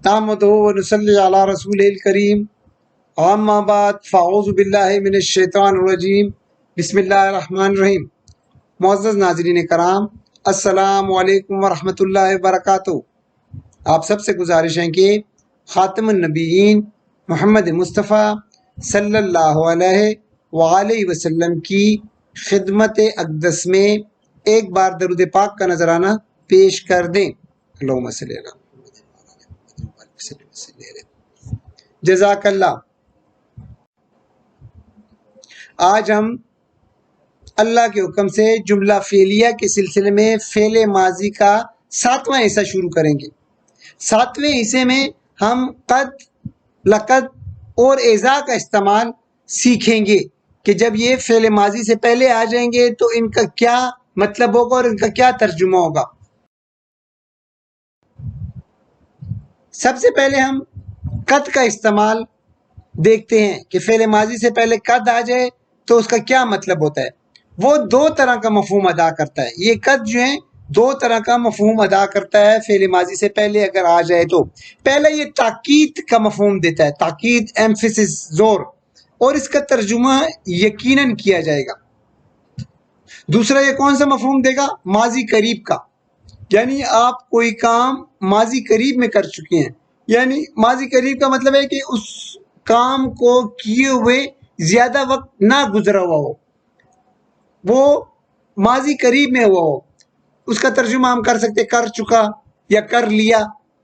نحمده ونصلی علی رسول الکریم اما بعد فاعوذ باللہ من الشیطان الرجیم بسم اللہ الرحمن الرحیم۔ معزز ناظرین کرام، السلام علیکم ورحمۃ اللہ وبرکاتہ۔ آپ سب سے گزارش ہے کہ خاتم النبیین محمد مصطفیٰ صلی اللہ علیہ وآلہ وسلم کی خدمت اقدس میں ایک بار درود پاک کا نذرانہ پیش کر دیں۔ اللہم صلی اللہ جزاک اللہ۔ آج ہم اللہ کے حکم سے جملہ فعلیہ کے سلسلے میں فعل ماضی کا 7واں حصہ شروع کریں گے۔ 7ویں حصے میں ہم قد، لقد اور اذا کا استعمال سیکھیں گے کہ جب یہ فعل ماضی سے پہلے آ جائیں گے تو ان کا کیا مطلب ہوگا اور ان کا کیا ترجمہ ہوگا۔ سب سے پہلے ہم قد کا استعمال دیکھتے ہیں کہ فعل ماضی سے پہلے قد آ جائے تو اس کا کیا مطلب ہوتا ہے۔ وہ دو طرح کا مفہوم ادا کرتا ہے۔ یہ قد جو ہے دو طرح کا مفہوم ادا کرتا ہے فعل ماضی سے پہلے اگر آ جائے تو۔ پہلا یہ تاکید کا مفہوم دیتا ہے، تاکید، ایمفیسس، زور، اور اس کا ترجمہ یقیناً کیا جائے گا۔ دوسرا یہ کون سا مفہوم دے گا؟ ماضی قریب کا، یعنی آپ کوئی کام ماضی قریب میں کر چکے ہیں، یعنی ماضی قریب کا مطلب ہے کہ اس کام کو کیے ہوئے زیادہ وقت نہ گزرا ہوا ہو، وہ ماضی قریب میں ہوا ہو۔ اس کا ترجمہ ہم کر سکتے کر چکا یا کر لیا،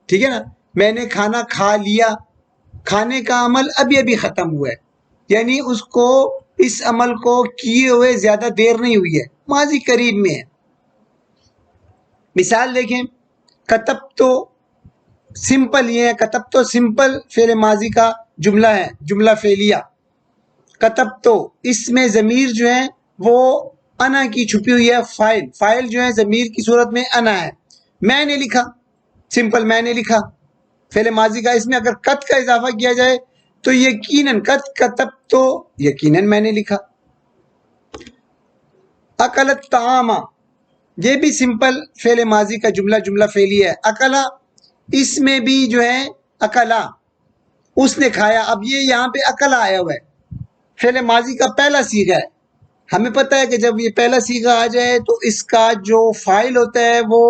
ٹھیک ہے نا۔ میں نے کھانا کھا لیا، کھانے کا عمل ابھی ابھی ختم ہوا ہے، یعنی اس عمل کو کیے ہوئے زیادہ دیر نہیں ہوئی ہے، ماضی قریب میں ہے۔ مثال دیکھیں، کتب تو سمپل، یہ ہے کتب تو سمپل فعل ماضی کا جملہ ہے، جملہ فعلیہ۔ کتب تو اس میں ضمیر جو ہے وہ انا کی چھپی ہوئی ہے، فاعل جو ہے ضمیر کی صورت میں انا ہے۔ میں نے لکھا، سمپل میں نے لکھا فعل ماضی کا۔ اس میں اگر قد کا اضافہ کیا جائے تو یقیناً کتب تو یقیناً میں نے لکھا۔ اکلت طعام، یہ بھی سمپل فعل ماضی کا جملہ فعلی ہے۔ اکلا، اس میں بھی جو ہے اکلا، اس نے کھایا۔ اب یہ یہاں پہ اکلا آیا ہوا ہے، فعل ماضی کا پہلا صیغہ ہے۔ ہمیں پتہ ہے کہ جب یہ پہلا صیغہ آ جائے تو اس کا جو فاعل ہوتا ہے وہ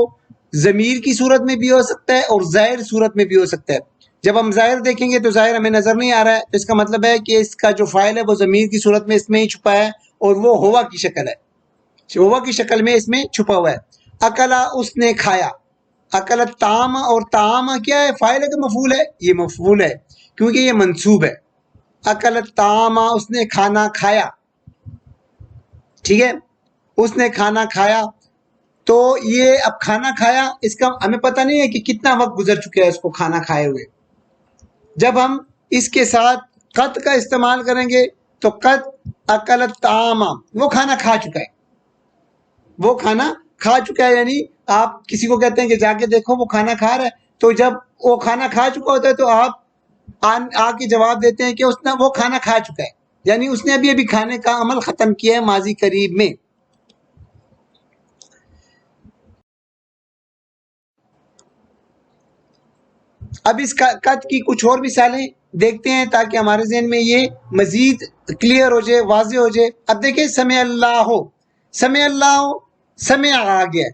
ضمیر کی صورت میں بھی ہو سکتا ہے اور ظاہر صورت میں بھی ہو سکتا ہے۔ جب ہم ظاہر دیکھیں گے تو ظاہر ہمیں نظر نہیں آ رہا ہے، تو اس کا مطلب ہے کہ اس کا جو فاعل ہے وہ ضمیر کی صورت میں اس میں ہی چھپا ہے اور وہ ہوا کی شکل ہے، ہوا کی شکل میں اس میں چھپا ہوا ہے۔ اکلا، اس نے کھایا۔ اکلت طعام، اور طعام کیا ہے؟ فاعل ہے کہ مفعول ہے؟ یہ مفعول ہے کیونکہ یہ منصوب ہے۔ اکلت طعام، اس نے کھانا کھایا، ٹھیک ہے، اس نے کھانا کھایا۔ تو یہ اب کھانا کھایا، اس کا ہمیں پتہ نہیں ہے کہ کتنا وقت گزر چکا ہے اس کو کھانا کھائے ہوئے۔ جب ہم اس کے ساتھ قد کا استعمال کریں گے تو قد اکلت طعام، وہ کھانا کھا چکا ہے، وہ کھانا کھا چکا ہے۔ یعنی آپ کسی کو کہتے ہیں کہ جا کے دیکھو وہ کھانا کھا رہا ہے، تو جب وہ کھانا کھا چکا ہوتا ہے تو آپ آ کے جواب دیتے ہیں کہ وہ کھانا کھا چکا ہے، یعنی اس نے ابھی ابھی کھانے کا عمل ختم کیا ہے ماضی قریب میں۔ اب اس قد کی کچھ اور مثالیں دیکھتے ہیں تاکہ ہمارے ذہن میں یہ مزید کلیئر ہو جائے، واضح ہو جائے۔ اب دیکھیں، سمع اللہ ہو، سمع اللہ ہو، سمع آ گیا،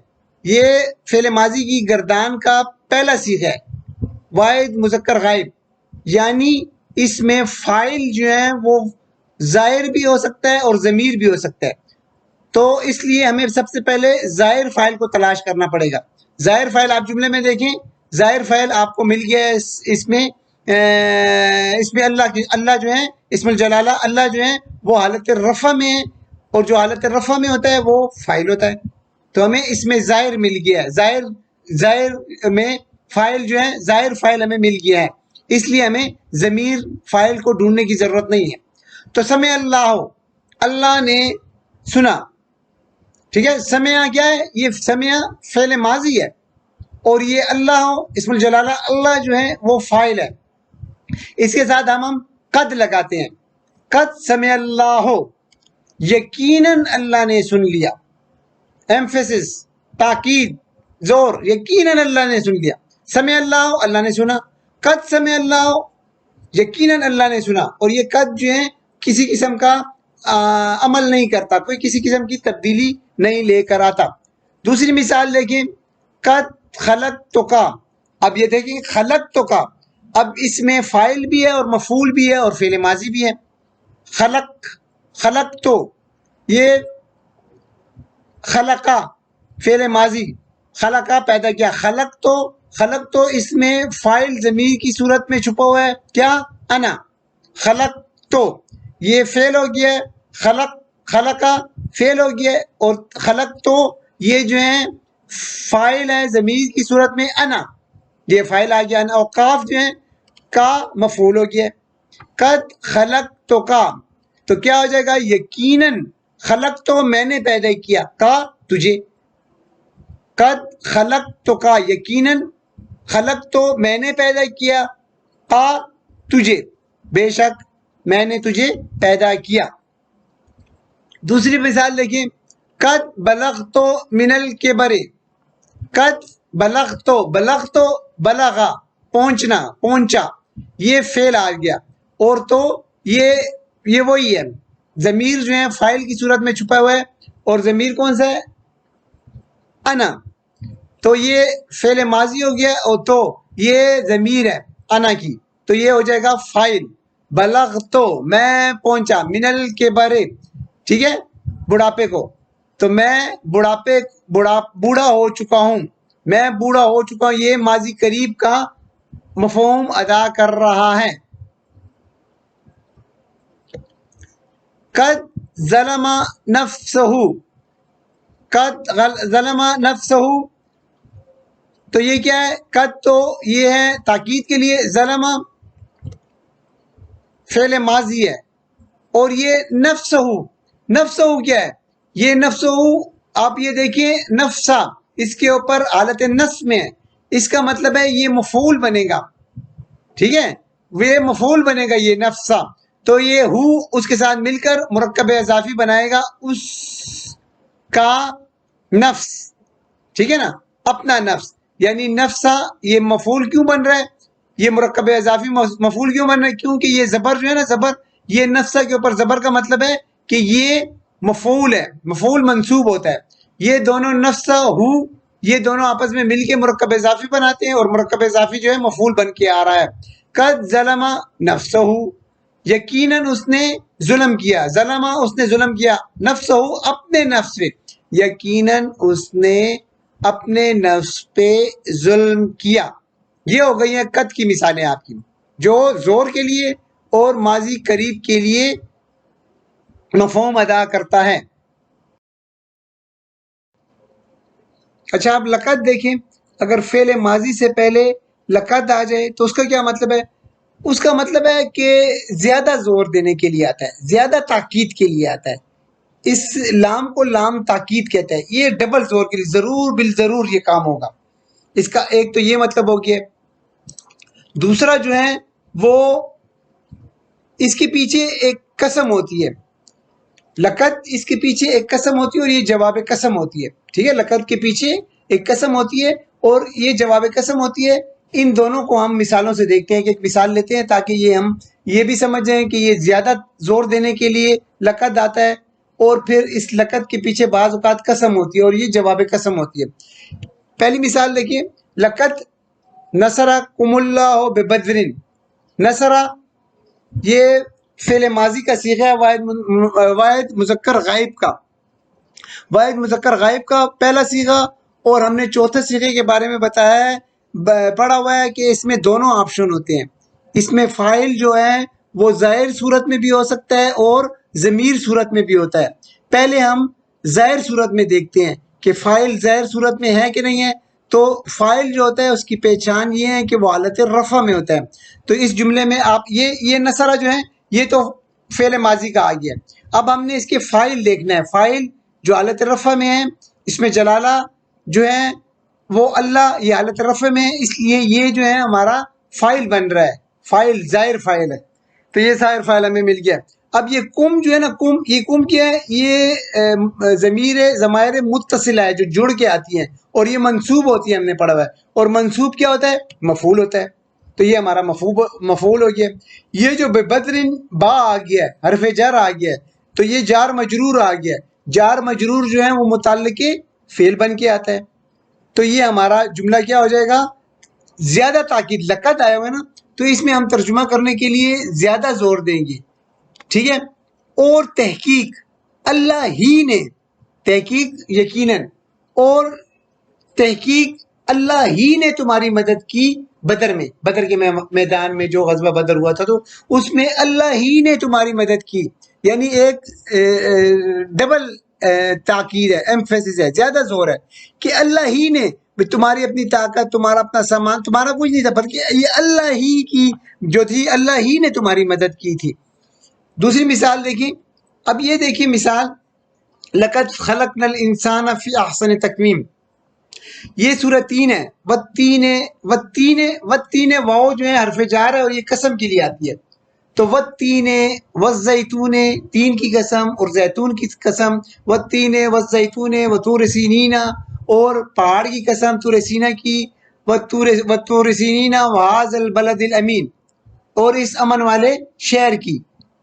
یہ فعل ماضی کی گردان کا پہلا صیغہ ہے، واحد مذکر غائب، یعنی اس میں فاعل جو ہے وہ ظاہر بھی ہو سکتا ہے اور ضمیر بھی ہو سکتا ہے۔ تو اس لیے ہمیں سب سے پہلے ظاہر فاعل کو تلاش کرنا پڑے گا۔ ظاہر فاعل آپ جملے میں دیکھیں، ظاہر فاعل آپ کو مل گیا ہے اس میں اللہ جو ہے اسم الجلالہ، اللہ جو ہے وہ حالت رفع میں ہے، اور جو حالت رفع میں ہوتا ہے وہ فاعل ہوتا ہے۔ تو ہمیں اس میں ظاہر مل گیا ہے، ظاہر میں فاعل جو ہے ظاہر فاعل ہمیں مل گیا ہے، اس لیے ہمیں ضمیر فاعل کو ڈھونڈنے کی ضرورت نہیں ہے۔ تو سمع اللہ ہو، اللہ نے سنا، ٹھیک ہے۔ سمع کیا ہے؟ یہ سمع فعل ماضی ہے، اور یہ اللہ ہو اسم الجلالہ، اللہ جو ہے وہ فاعل ہے۔ اس کے ساتھ ہم قد لگاتے ہیں، قد سمع اللہ ہو، یقیناً اللہ نے سن لیا، ایمفیسس، تاکید، زور، یقیناً اللہ نے سن لیا۔ سمع اللہ ہو، اللہ نے سنا، قد سمع اللہ، یقیناً اللہ نے سنا، اور یہ قد جو ہے کسی قسم کا عمل نہیں کرتا، کوئی کسی قسم کی تبدیلی نہیں لے کر آتا۔ دوسری مثال دیکھیں، قد خلقتک، اب یہ دیکھیں خلقتک، اب اس میں فاعل بھی ہے اور مفعول بھی ہے اور فعل ماضی بھی ہے۔ خلق تو یہ خلقہ فعل ماضی، خلقہ پیدا کیا، خلق تو اس میں فاعل ضمیر کی صورت میں چھپا ہوا ہے کیا، انا، خلق تو یہ فعل ہو گیا، خلقہ فعل ہو گیا، اور خلق تو یہ جو ہے فاعل ہے ضمیر کی صورت میں انا، یہ فاعل آ گیا انا، اور کاف جو ہے کا مفعول ہو گیا۔ قد خلق تو کا تو کیا ہو جائے گا، یقیناً خلق تو میں نے پیدا کیا، کا تجھے، قد خلق تو کا یقیناً خلق تو میں نے پیدا کیا، کا تجھے، بے شک میں نے تجھے پیدا کیا۔ دوسری مثال دیکھیں، قد بلغت من الکبر، قد بلغت بلغا پہنچنا، پہنچا، یہ فعل آ گیا، اور تو یہ وہی ہے، ضمیر جو ہے فاعل کی صورت میں چھپا ہوا ہے، اور ضمیر کون سا ہے، انا، تو یہ فعل ماضی ہو گیا، اور تو یہ ضمیر ہے انا کی، تو یہ ہو جائے گا فاعل، بلغتو میں پہنچا، من الکبر، ٹھیک ہے، بڑھاپے کو، تو میں بوڑھا ہو چکا ہوں، میں بوڑھا ہو چکا ہوں، یہ ماضی قریب کا مفہوم ادا کر رہا ہے۔ قد ظلم نفسہ، قد ظلم نفسہ، تو یہ کیا ہے، قد تو یہ ہے تاکید کے لیے، ظلم فعل ماضی ہے، اور یہ نفسہ کیا ہے، یہ نفسہ آپ یہ دیکھیں نفسا اس کے اوپر حالت نصب میں ہے، اس کا مطلب ہے یہ مفعول بنے گا، ٹھیک ہے، وہ مفعول بنے گا یہ نفسا، تو یہ ہو اس کے ساتھ مل کر مرکب اضافی بنائے گا اس کا نفس، ٹھیک ہے نا، اپنا نفس، یعنی نفسا یہ مفعول کیوں بن رہا ہے، یہ مرکب اضافی مفعول کیوں بن رہا ہے، کیونکہ یہ زبر جو ہے نا، زبر، یہ نفسا کے اوپر زبر کا مطلب ہے کہ یہ مفعول ہے، مفعول منصوب ہوتا ہے، یہ دونوں نفسا ہو، یہ دونوں آپس میں مل کے مرکب اضافی بناتے ہیں، اور مرکب اضافی جو ہے مفعول بن کے آ رہا ہے۔ قد ظلم نفسہ، یقیناً اس نے ظلم کیا، ظلم اس نے ظلم کیا، نفسہ اپنے نفس پہ، یقیناً اس نے اپنے نفس پہ ظلم کیا۔ یہ ہو گئی ہیں قد کی مثالیں آپ کی، جو زور کے لیے اور ماضی قریب کے لیے مفہوم ادا کرتا ہے۔ اچھا آپ لقد دیکھیں، اگر فعل ماضی سے پہلے لقد آ جائے تو اس کا کیا مطلب ہے، اس کا مطلب ہے کہ زیادہ زور دینے کے لیے آتا ہے، زیادہ تاکید کے لیے آتا ہے، اس لام کو لام تاکید کہتا ہے، یہ ڈبل زور کے لیے، ضرور بالضرور یہ کام ہوگا، اس کا ایک تو یہ مطلب ہو گیا۔ دوسرا جو ہے وہ اس کے پیچھے ایک قسم ہوتی ہے، لقد اس کے پیچھے ایک قسم ہوتی ہے اور یہ جواب قسم ہوتی ہے، ٹھیک ہے، لقد کے پیچھے ایک قسم ہوتی ہے اور یہ جواب قسم ہوتی ہے۔ ان دونوں کو ہم مثالوں سے دیکھتے ہیں، کہ ایک مثال لیتے ہیں تاکہ ہم یہ بھی سمجھ جائیں کہ یہ زیادہ زور دینے کے لیے لقد آتا ہے، اور پھر اس لقد کے پیچھے بعض اوقات قسم ہوتی ہے اور یہ جواب قسم ہوتی ہے۔ پہلی مثال دیکھیے، لقد نصرکم اللہ ببدر، نصر یہ فعل ماضی کا صیغہ ہے، واحد مذکر غائب کا، واحد مذکر غائب کا پہلا صیغہ، اور ہم نے چوتھے صیغے کے بارے میں بتایا ہے، پڑھا ہوا ہے کہ اس میں دونوں آپشن ہوتے ہیں، اس میں فاعل جو ہے وہ ظاہر صورت میں بھی ہو سکتا ہے اور ضمیر صورت میں بھی ہوتا ہے۔ پہلے ہم ظاہر صورت میں دیکھتے ہیں کہ فاعل ظاہر صورت میں ہے کہ نہیں ہے، تو فاعل جو ہوتا ہے اس کی پہچان یہ ہے کہ وہ حالت رفع میں ہوتا ہے، تو اس جملے میں آپ یہ نصرہ جو ہے یہ تو فعل ماضی کا آ گیا، اب ہم نے اس کے فاعل دیکھنا ہے، فاعل جو حالت رفع میں ہے، اس میں جلالہ جو ہے وہ اللہ، یہ حالت رفع میں ہے، اس لیے یہ جو ہے ہمارا فاعل بن رہا ہے، فاعل ظاہر فاعل ہے، تو یہ ظاہر فاعل ہمیں مل گیا۔ اب یہ کم جو ہے نا، یہ کم کیا ہے، یہ ضمائر متصلہ ہے جو جڑ کے آتی ہیں، اور یہ منصوب ہوتی ہے، ہم نے پڑھا ہوا ہے، اور منصوب کیا ہوتا ہے، مفعول ہوتا ہے، تو تو یہ ہمارا مفعول ہو گیا. یہ جو بے بدرن با آ گیا ہے، حرف جر آ گیا ہے، تو یہ جار مجرور آ گیا ہے. جار مجرور جو ہے وہ متعلق فعل بن کے آتا ہے. تو یہ ہمارا جملہ کیا ہو جائے گا؟ زیادہ تاکید، لقد آیا ہوا ہے نا، تو اس میں ہم ترجمہ کرنے کے لیے زیادہ زور دیں گے. ٹھیک ہے. اور تحقیق اللہ ہی نے، تحقیق یقیناً، اور تحقیق اللہ ہی نے تمہاری مدد کی بدر میں، بدر کے میدان میں جو غزوہ بدر ہوا تھا تو اس میں اللہ ہی نے تمہاری مدد کی. یعنی ایک ڈبل تاکید ہے، ایمفیسس ہے، زیادہ زور ہے کہ اللہ ہی نے، تمہاری اپنی طاقت، تمہارا اپنا سامان، تمہارا کچھ نہیں تھا، بلکہ یہ اللہ ہی کی جو تھی، اللہ ہی نے تمہاری مدد کی تھی. دوسری مثال دیکھیں. اب یہ دیکھیں مثال، لقد خلقنا الانسان فی احسن تقویم. یہ سورہ 3 ہے. والتین واو جو ہے حرف جار ہے اور یہ قسم کے لیے آتی ہے. تو والتین والزیتون، تین کی قسم اور زیتون کی قسم. والتین والزیتون وطور سینین، اور پہاڑ کی قسم طور سینہ کی. وطور سینین وہذا البلد الامین، اور اس امن والے شہر کی.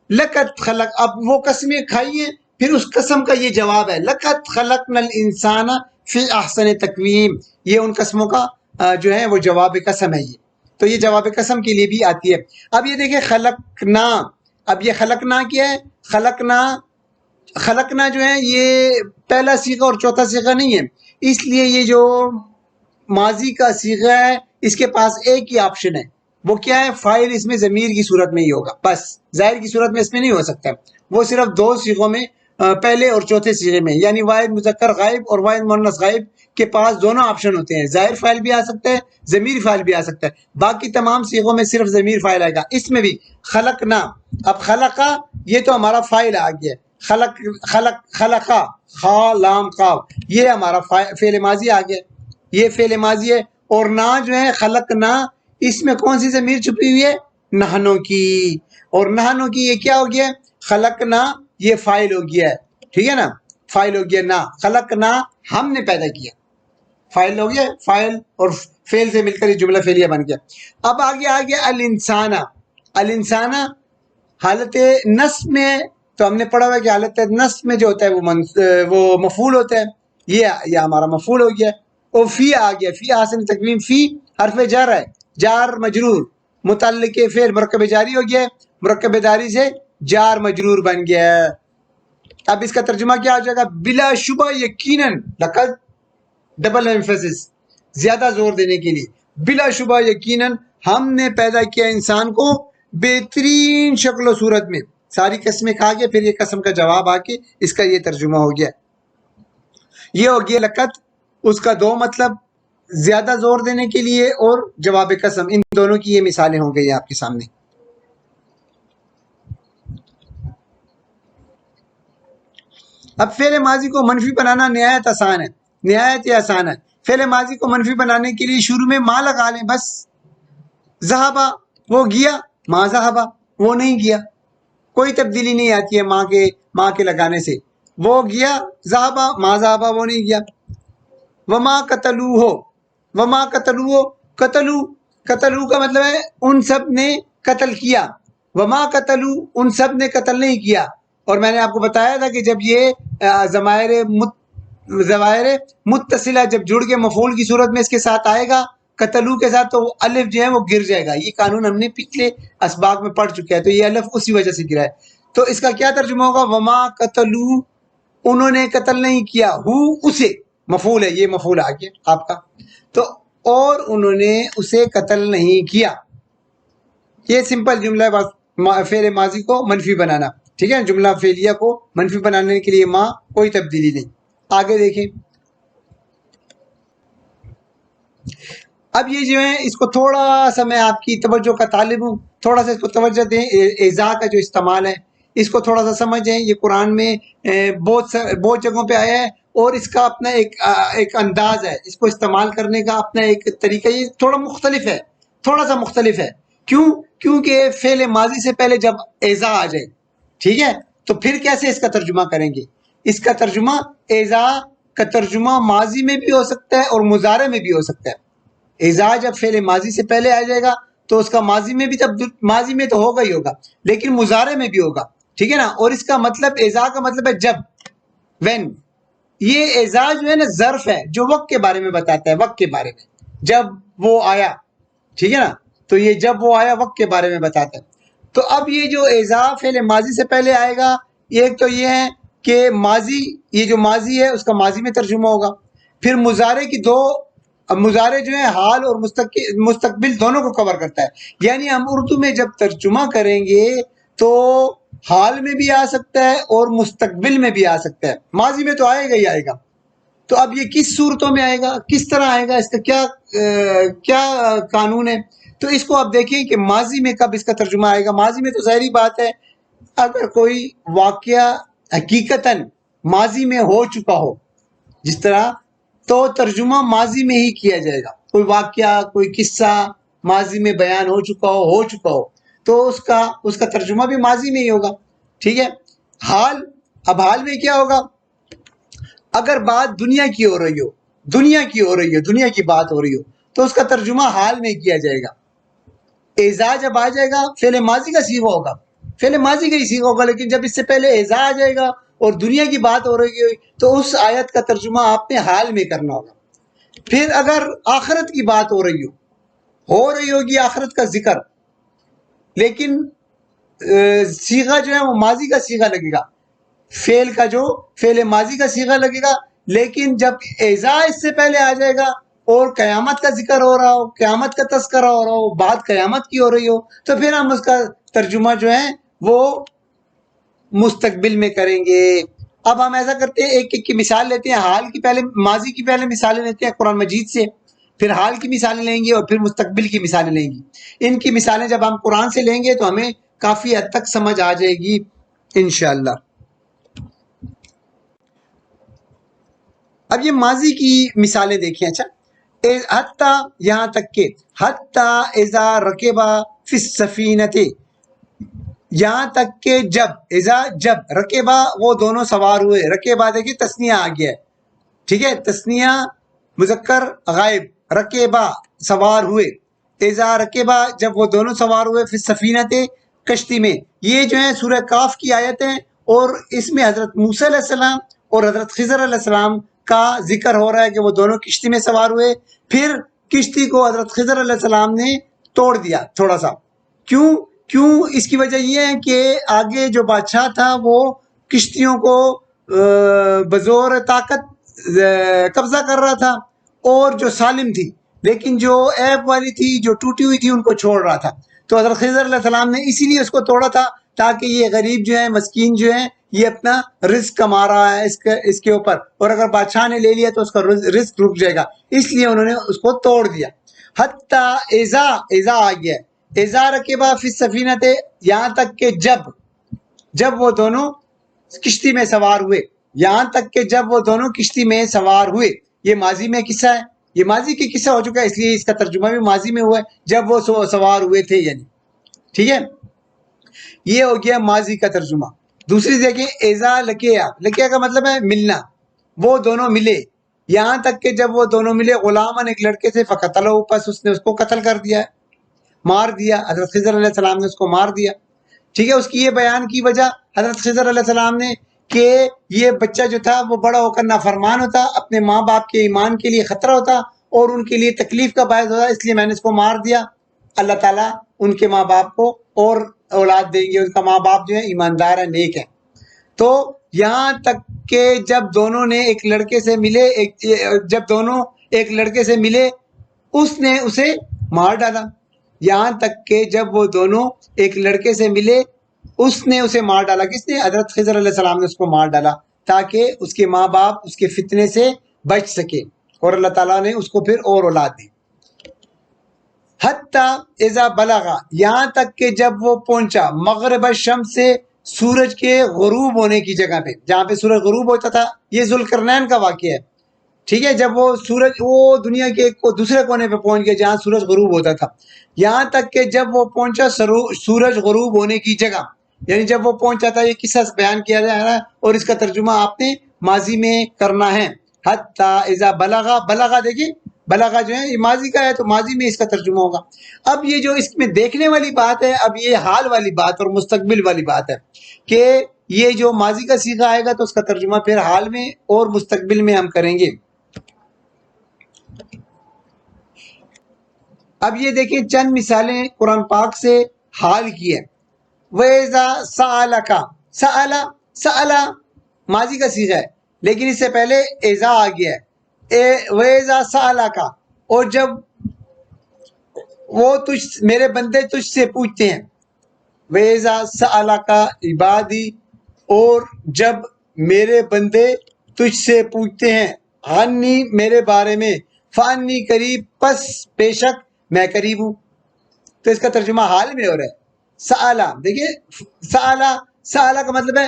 لقد خلق، اب وہ قسمیں کھائی ہیں، پھر اس قسم کا یہ جواب ہے. لقد خلقنا الانسان فی احسن تقویم، یہ ان قسموں کا جو ہے وہ جواب قسم ہے. یہ تو یہ جواب قسم کے لیے بھی آتی ہے. اب یہ دیکھیں خلقنا. اب یہ خلقنا کیا ہے؟ خلقنا جو ہے یہ پہلا صیغہ اور چوتھا صیغہ نہیں ہے. اس لیے یہ جو ماضی کا صیغہ ہے اس کے پاس ایک ہی آپشن ہے. وہ کیا ہے؟ فاعل اس میں ضمیر کی صورت میں ہی ہوگا، بس ظاہر کی صورت میں اس میں نہیں ہو سکتا. وہ صرف دو صیغوں میں، پہلے اور چوتھے صیغے میں، یعنی واحد مذکر غائب اور واحد مؤنث غائب کے پاس دونوں آپشن ہوتے ہیں. ظاہر فاعل بھی آ سکتا ہے، ضمیر فاعل بھی آ سکتا ہے. باقی تمام صیغوں میں صرف ضمیر فاعل آئے گا. اس میں بھی خلقنا. اب خلقا یہ تو ہمارا فاعل آ گیا. خلقا خا لام قاف، یہ ہمارا فعل ماضی آ گیا. یہ فعل ماضی ہے. اور نا جو ہے خلقنا، اس میں کون سی ضمیر چھپی ہوئی ہے؟ نحنو کی. اور نحنو کی یہ کیا ہو گیا؟ خلقنا یہ فاعل ہو گیا ہے. ٹھیک ہے نا، فاعل ہو گیا. نا خلقنا ہم نے پیدا کیا، فاعل ہو گیا. فاعل اور فعل سے مل کر یہ جملہ فعلیہ بن گیا. اب آگے آ گیا الانسان. الانسان حالت نصب میں تو ہم نے پڑھا ہوا ہے کہ حالت نصب میں جو ہوتا ہے وہ مفعول ہوتا ہے. یہ ہمارا مفعول ہو گیا. اور فی آ گیا. فی حسن تقویم، فی حرف جر ہے، جار مجرور، متعلق فعل مرکب جاری ہو گیا، مرکب جاری سے جار مجرور بن گیا. اب اس کا ترجمہ کیا ہو جائے گا؟ بلا شبہ یقیناً. لقد ڈبل ایمفیسس، زیادہ زور دینے کے لیے. بلا شبہ یقیناً ہم نے پیدا کیا انسان کو بہترین شکل و صورت میں. ساری قسمیں کھا کے پھر یہ قسم کا جواب آ کے اس کا یہ ترجمہ ہو گیا. یہ ہو گیا لقد. اس کا دو مطلب، زیادہ زور دینے کے لیے اور جواب قسم، ان دونوں کی یہ مثالیں ہو گئی آپ کے سامنے. اب فعل ماضی کو منفی بنانا نہایت آسان ہے، نہایت ہی آسان ہے. فعل ماضی کو منفی بنانے کے لیے شروع میں ما لگا لیں بس. ذہبا وہ گیا، ما ذہبا وہ نہیں گیا. کوئی تبدیلی نہیں آتی ہے ماں کے لگانے سے. وہ گیا ذہبا، ما ذہبا وہ نہیں گیا. وما قتلوہ، وما قتلوہ، قتلو کا مطلب ہے ان سب نے قتل کیا. وما قتلو ان سب نے قتل نہیں کیا. اور میں نے آپ کو بتایا تھا کہ جب یہ ضمائر متصلہ جب جڑ کے مفعول کی صورت میں اس کے ساتھ آئے گا قتلو کے ساتھ، تو الف جو ہے وہ گر جائے گا. یہ قانون ہم نے پچھلے اسباق میں پڑھ چکے ہیں، تو یہ الف اسی وجہ سے گرا ہے. تو اس کا کیا ترجمہ ہوگا؟ وما قتلو انہوں نے قتل نہیں کیا، ہو اسے، مفعول ہے، یہ مفعول آ گیا آپ کا. تو اور انہوں نے اسے قتل نہیں کیا. یہ سمپل جملہ ہے، بس فعل ماضی کو منفی بنانا. ٹھیک ہے، جملہ فعلیہ کو منفی بنانے کے لیے ماں، کوئی تبدیلی نہیں. آگے دیکھیں. اب یہ جو ہے اس کو تھوڑا سا میں آپ کی توجہ کا طالب ہوں، تھوڑا سا اس کو توجہ دیں. اذا کا جو استعمال ہے اس کو تھوڑا سا سمجھیں. یہ قرآن میں بہت جگہوں پہ آیا ہے اور اس کا اپنا ایک انداز ہے، اس کو استعمال کرنے کا اپنا ایک طریقہ. یہ تھوڑا مختلف ہے، تھوڑا سا مختلف ہے. کیونکہ فعل ماضی سے پہلے جب اذا آ جائے، ٹھیک ہے، تو پھر کیسے اس کا ترجمہ کریں گے؟ اس کا ترجمہ، اذا کا ترجمہ ماضی میں بھی ہو سکتا ہے اور مضارع میں بھی ہو سکتا ہے. اذا جب فعل ماضی سے پہلے آ جائے گا تو اس کا ماضی میں بھی ماضی میں تو ہوگا ہی ہوگا، لیکن مضارع میں بھی ہوگا، ٹھیک ہے نا. اور اس کا مطلب اذا کا مطلب ہے جب، when. یہ اذا جو ہے نا ظرف ہے جو وقت کے بارے میں بتاتا ہے، وقت کے بارے میں، جب وہ آیا، ٹھیک ہے نا. تو یہ جب وہ آیا وقت کے بارے میں بتاتا ہے. تو اب یہ جو اذا فعل ماضی سے پہلے آئے گا، ایک تو یہ ہے کہ ماضی، یہ جو ماضی ہے اس کا ماضی میں ترجمہ ہوگا. پھر مضارع کی دو، مضارع جو ہے حال اور مستقبل دونوں کو کور کرتا ہے. یعنی ہم اردو میں جب ترجمہ کریں گے تو حال میں بھی آ سکتا ہے اور مستقبل میں بھی آ سکتا ہے، ماضی میں تو آئے گا ہی آئے گا. تو اب یہ کس صورتوں میں آئے گا، کس طرح آئے گا، اس کا کیا قانون ہے. تو اس کو آپ دیکھیں کہ ماضی میں کب اس کا ترجمہ آئے گا. ماضی میں تو ظاہری بات ہے اگر کوئی واقعہ حقیقتاً ماضی میں ہو چکا ہو جس طرح، تو ترجمہ ماضی میں ہی کیا جائے گا. کوئی واقعہ، کوئی قصہ ماضی میں بیان ہو چکا ہو تو اس کا ترجمہ بھی ماضی میں ہی ہوگا، ٹھیک ہے. حال، اب حال میں کیا ہوگا، اگر بات دنیا کی ہو رہی ہو، دنیا کی بات ہو رہی ہو تو اس کا ترجمہ حال میں کیا جائے گا. اذا جب آ جائے گا فعل ماضی کا صیغہ ہوگا، فعل ماضی کا ہی صیغہ ہوگا، لیکن جب اس سے پہلے اذا آ جائے گا اور دنیا کی بات ہو رہی ہے تو اس آیت کا ترجمہ آپ نے حال میں کرنا ہوگا. پھر اگر آخرت کی بات ہو رہی ہوگی آخرت کا ذکر، لیکن صیغہ جو ہے وہ ماضی کا صیغہ لگے گا، فعل کا جو فعل ماضی کا صیغہ لگے گا. لیکن جب اذا اس سے پہلے آ جائے گا اور قیامت کا ذکر ہو رہا ہو، قیامت کا تذکرہ ہو رہا ہو، بات قیامت کی ہو رہی ہو، تو پھر ہم اس کا ترجمہ جو ہے وہ مستقبل میں کریں گے. اب ہم ایسا کرتے ہیں، ایک ایک کی مثال لیتے ہیں. حال کی پہلے، ماضی کی پہلے مثالیں لیتے ہیں قرآن مجید سے، پھر حال کی مثالیں لیں گے اور پھر مستقبل کی مثالیں لیں گی. ان کی مثالیں جب ہم قرآن سے لیں گے تو ہمیں کافی حد تک سمجھ آ جائے گی انشاءاللہ. اب یہ ماضی کی مثالیں دیکھیں. اچھا، حتیٰ، یہاں تک کہ، حتیٰ اذا رکبا فی السفینۃ، یہاں تک کہ جب، اذا جب، رکبا وہ دونوں سوار ہوئے. رکبا دیکھیں تسنیہ آ گیا ہے، ٹھیک ہے، تسنیہ مذکر غائب، رکبا سوار ہوئے. اذا رکبا جب وہ دونوں سوار ہوئے، فی السفینۃ کشتی میں. یہ جو ہے سورہ کاف کی آیت ہے اور اس میں حضرت موسیٰ علیہ السلام اور حضرت خضر علیہ السلام کا ذکر ہو رہا ہے کہ وہ دونوں کشتی میں سوار ہوئے. پھر کشتی کو حضرت خضر علیہ السلام نے توڑ دیا تھوڑا سا. کیوں؟ اس کی وجہ یہ ہے کہ آگے جو بادشاہ تھا وہ کشتیوں کو بزور طاقت قبضہ کر رہا تھا، اور جو سالم تھی لیکن جو عیب والی تھی، جو ٹوٹی ہوئی تھی، ان کو چھوڑ رہا تھا. تو حضرت خضر علیہ السلام نے اسی لیے اس کو توڑا تھا تاکہ یہ غریب جو ہے، مسکین جو ہے، یہ اپنا رزق کما رہا ہے اس کے اوپر، اور اگر بادشاہ نے لے لیا تو اس کا رزق رک جائے گا، اس لیے انہوں نے اس کو توڑ دیا. حتیٰ اذا آ گیا، اذا رکبا فی السفینۃ، یہاں تک کہ جب وہ دونوں کشتی میں سوار ہوئے. یہاں تک کہ جب وہ دونوں کشتی میں سوار ہوئے، یہ ماضی میں قصہ ہے، یہ ماضی کی قصہ ہو چکا ہے، اس لیے اس کا ترجمہ بھی ماضی میں ہوا ہے، جب وہ سوار ہوئے تھے یعنی، ٹھیک ہے. یہ ہو گیا ماضی کا ترجمہ. دوسری دیکھیں، اذا لقیا کا مطلب ہے ملنا، وہ دونوں ملے. یہاں تک کہ جب وہ دونوں ملے، غلامن ایک لڑکے سے، فقتلہ، پس اس نے اس کو قتل کر دیا، مار دیا. حضرت خضر علیہ السلام نے اس کو مار دیا، ٹھیک ہے. اس کی یہ بیان کی وجہ حضرت خضر علیہ السلام نے کہ یہ بچہ جو تھا وہ بڑا ہو کر نافرمان ہوتا، اپنے ماں باپ کے ایمان کے لیے خطرہ ہوتا اور ان کے لیے تکلیف کا باعث ہوتا، اس لیے میں نے اس کو مار دیا. اللہ تعالیٰ ان کے ماں باپ کو اور اولاد دیں گے، ان کا ماں باپ جو ہے ایماندار ہے، نیک ہے. تو یہاں تک کہ جب دونوں نے ایک لڑکے سے ملے، جب دونوں ایک لڑکے سے ملے، اس نے اسے مار ڈالا. یہاں تک کہ جب وہ دونوں ایک لڑکے سے ملے، اس نے اسے مار ڈالا. کس نے؟ حضرت خضر علیہ السلام نے اس کو مار ڈالا تاکہ اس کے ماں باپ اس کے فتنے سے بچ سکے، اور اللہ تعالیٰ نے اس کو پھر اور اولاد دی. حتیٰ اذا بلغا، یہاں تک کہ جب وہ پہنچا، مغرب الشمس سے، سورج کے غروب ہونے کی جگہ پہ، جہاں پہ سورج غروب ہوتا تھا. یہ ذوالقرنین کا واقعہ ہے، ٹھیک ہے. جب وہ سورج وہ دنیا کے دوسرے کونے پہ پہنچ گیا جہاں سورج غروب ہوتا تھا. یہاں تک کہ جب وہ پہنچا سورج غروب ہونے کی جگہ، یعنی جب وہ پہنچا تھا. یہ قصہ بیان کیا جا رہا ہے اور اس کا ترجمہ آپ نے ماضی میں کرنا ہے. حتیٰ اذا بلغا دیکھیں بلغہ جو ہے یہ ماضی کا ہے تو ماضی میں اس کا ترجمہ ہوگا. اب یہ جو اس میں دیکھنے والی بات ہے، اب یہ حال والی بات اور مستقبل والی بات ہے کہ یہ جو ماضی کا صیغہ آئے گا تو اس کا ترجمہ پھر حال میں اور مستقبل میں ہم کریں گے. اب یہ دیکھیں چند مثالیں قرآن پاک سے حال کی ہے. وَإِذَا سَأَلَكَ، سَأَلَ ماضی کا صیغہ ہے لیکن اس سے پہلے اذا آ گیا ہے. وَإِذَا سَأَلَكَ، اور جب وہ میرے بندے تجھ سے پوچھتے ہیں. وَإِذَا سَأَلَكَ عِبَادِي، اور جب میرے بندے تجھ سے پوچھتے ہیں عنی میرے بارے میں، فانی قریب، پس بے شک میں قریب ہوں. تو اس کا ترجمہ حال میں ہو رہا ہے. سآلہ، دیکھیے سآلہ کا مطلب ہے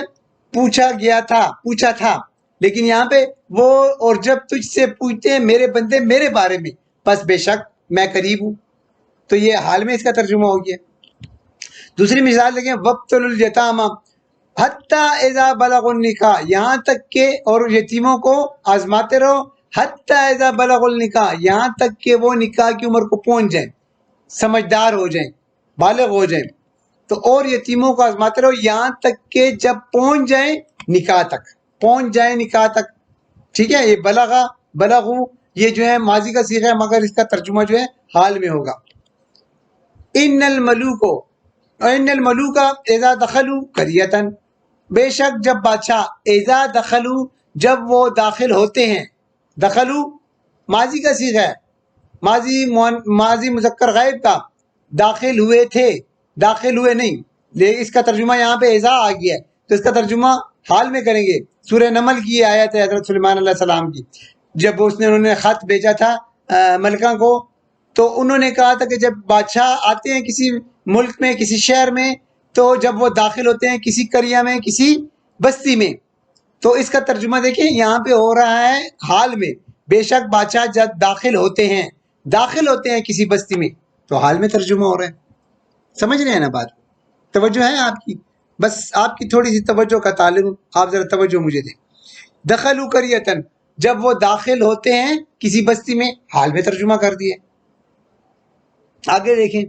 پوچھا گیا تھا، پوچھا تھا، لیکن یہاں پہ وہ اور جب تجھ سے پوچھتے ہیں میرے بندے میرے بارے میں، پس بے شک میں قریب ہوں. تو یہ حال میں اس کا ترجمہ ہو گیا. دوسری مثال دیکھیں وَابْتَلُوا الْيَتَامَى حَتَّى اِذَا بَلَغُوا النِّكَاحَ، یہاں تک کہ اور یتیموں کو آزماتے رہو. حَتَّى اِذَا بَلَغُوا النِّكَاحَ، یہاں تک کہ وہ نکاح کی عمر کو پہنچ جائیں، سمجھدار ہو جائیں، بالغ ہو جائیں. تو اور یتیموں کو آزماتے رہو یہاں تک کہ جب پہنچ جائیں نکاح تک، پہنچ جائیں نکاح تک. ٹھیک ہے، یہ بلغو یہ جو ہے ماضی کا صیغہ ہے مگر اس کا ترجمہ جو ہے حال میں ہوگا. ان الملوک اذا دخلوا قریۃ، بے شک جب بادشاہ، اذا دخلوا جب وہ داخل ہوتے ہیں. دخلوا ماضی کا صیغہ ہے، ماضی مذکر غائب کا، داخل ہوئے تھے، داخل ہوئے نہیں. اس کا ترجمہ یہاں پہ اذا آ گیا ہے تو اس کا ترجمہ حال میں کریں گے. سورہ نمل کی آیت ہے حضرت سلیمان علیہ السلام کی، جب انہوں نے خط بھیجا تھا ملکہ کو، تو انہوں نے کہا تھا کہ جب بادشاہ آتے ہیں کسی ملک میں، کسی شہر میں، تو جب وہ داخل ہوتے ہیں کسی قریہ میں، کسی بستی میں، تو اس کا ترجمہ دیکھیں یہاں پہ ہو رہا ہے حال میں. بے شک بادشاہ جب داخل ہوتے ہیں کسی بستی میں، تو حال میں ترجمہ ہو رہا ہے. سمجھ رہے ہیں نا بات؟ توجہ ہے آپ کی؟ بس آپ کی تھوڑی سی توجہ کا تعلق، آپ ذرا توجہ مجھے دیں. دخلوا قریۃ، جب وہ داخل ہوتے ہیں کسی بستی میں، حال میں ترجمہ کر دیے. آگے دیکھیں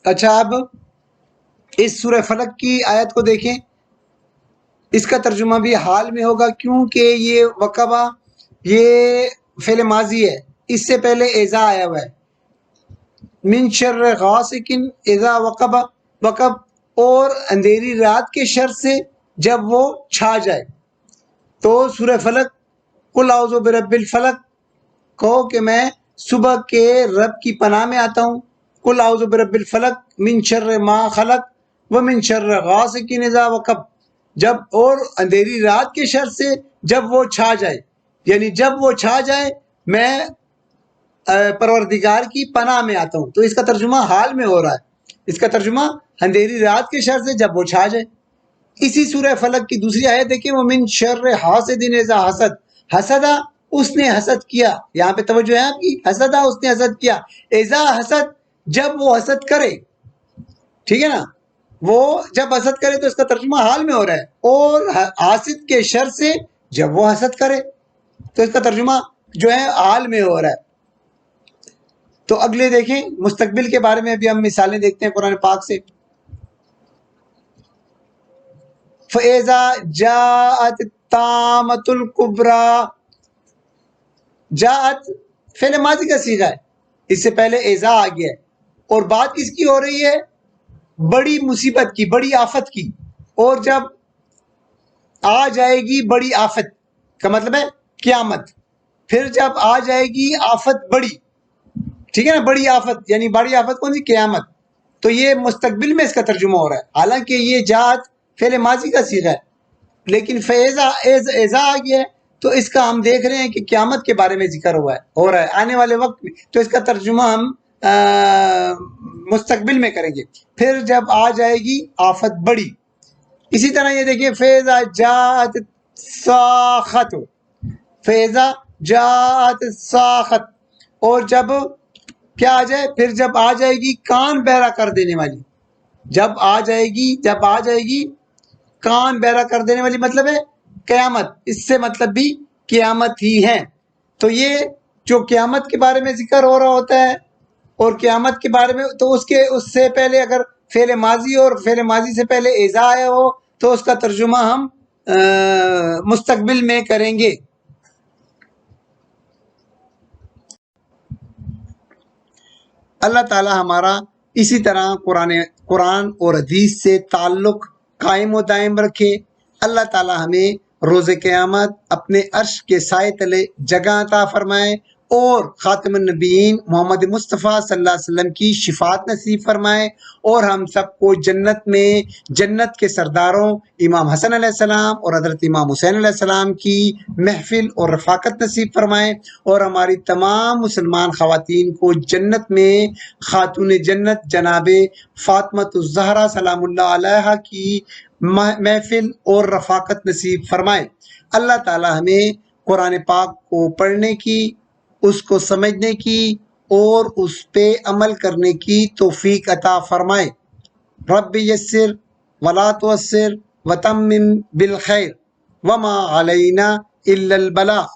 اچھا اب اس سورہ فلق کی آیت کو دیکھیں، اس کا ترجمہ بھی حال میں ہوگا کیونکہ یہ وقبہ یہ فعل ماضی ہے، اس سے پہلے اذا آیا ہوا ہے. من شر غاسق اذا وقب، وقب اور اندھیری رات کے شر سے جب وہ چھا جائے. تو سورہ فلق قل اعوذ برب الفلق، کہو کہ میں صبح کے رب کی پناہ میں آتا ہوں. قل اعوذ برب الفلق من شر ما خلق ومن شر غاسق اذا وقب، جب اور اندھیری رات کے شر سے جب وہ چھا جائے، یعنی جب وہ چھا جائے میں پروردگار کی پناہ میں آتا ہوں. تو اس کا ترجمہ حال میں ہو رہا ہے. اس کا ترجمہ اندھیری رات کے شر سے جب وہ چھا جائے. اسی سورہ فلق کی دوسری آیت دیکھیں ومن شر حاسد اذا حسد، حسدہ اس نے حسد کیا. یہاں پہ توجہ ہے آپ کی، حسدہ اس نے حسد کیا، اذا حسد جب وہ حسد کرے. ٹھیک ہے نا، وہ جب حسد کرے تو اس کا ترجمہ حال میں ہو رہا ہے. اور حاسد کے شر سے جب وہ حسد کرے، تو اس کا ترجمہ جو ہے حال میں ہو رہا ہے. تو اگلے دیکھیں مستقبل کے بارے میں بھی ہم مثالیں دیکھتے ہیں قرآن پاک سے. فَإِذَا جَاءَتِ الطَّامَّةُ الْكُبْرَى، جاءت فعل ماضی کا صیغہ ہے، اس سے پہلے اذا آ گیا ہے، اور بات کس کی ہو رہی ہے؟ بڑی مصیبت کی، بڑی آفت کی. اور جب آ جائے گی بڑی آفت کا مطلب ہے قیامت، پھر جب آ جائے گی آفت بڑی، ٹھیک ہے نا، بڑی آفت یعنی بڑی آفت کون سی؟ قیامت. تو یہ مستقبل میں اس کا ترجمہ ہو رہا ہے، حالانکہ یہ جات فعل ماضی کا صیغہ ہے، لیکن فیضا ایزا آ گیا ہے تو اس کا ہم دیکھ رہے ہیں کہ قیامت کے بارے میں ذکر ہو رہا ہے آنے والے وقت میں. تو اس کا ترجمہ ہم مستقبل میں کریں گے، پھر جب آ جائے گی آفت بڑی. اسی طرح یہ دیکھیں فیضا جات ساخت، فیضا جات ساخت، اور جب کیا آ جائے؟ پھر جب آ جائے گی کان بہرا کر دینے والی. جب آ جائے گی کان بہرا کر دینے والی مطلب ہے قیامت، اس سے مطلب بھی قیامت ہی ہے۔ تو یہ جو قیامت کے بارے میں ذکر ہو رہا ہوتا ہے اور قیامت کے بارے میں، تو اس سے پہلے اگر فعل ماضی اور فعل ماضی سے پہلے اذا آیا ہو تو اس کا ترجمہ ہم مستقبل میں کریں گے۔ اللہ تعالی ہمارا اسی طرح قرآن اور حدیث سے تعلق قائم و دائم رکھے۔ اللہ تعالی ہمیں روز قیامت اپنے عرش کے سائے تلے جگہ عطا فرمائے اور خاتم النبیین محمد مصطفیٰ صلی اللہ علیہ وسلم کی شفاعت نصیب فرمائے، اور ہم سب کو جنت میں جنت کے سرداروں امام حسن علیہ السلام اور حضرت امام حسین علیہ السلام کی محفل اور رفاقت نصیب فرمائے، اور ہماری تمام مسلمان خواتین کو جنت میں خاتون جنت جناب فاطمۃ الزہرا سلام اللہ علیہا کی محفل اور رفاقت نصیب فرمائے۔ اللہ تعالی ہمیں قرآن پاک کو پڑھنے کی، اس کو سمجھنے کی اور اس پہ عمل کرنے کی توفیق عطا فرمائے۔ رب یسر ولا تعسر وتمم بالخیر وما علینا الا البلاغ۔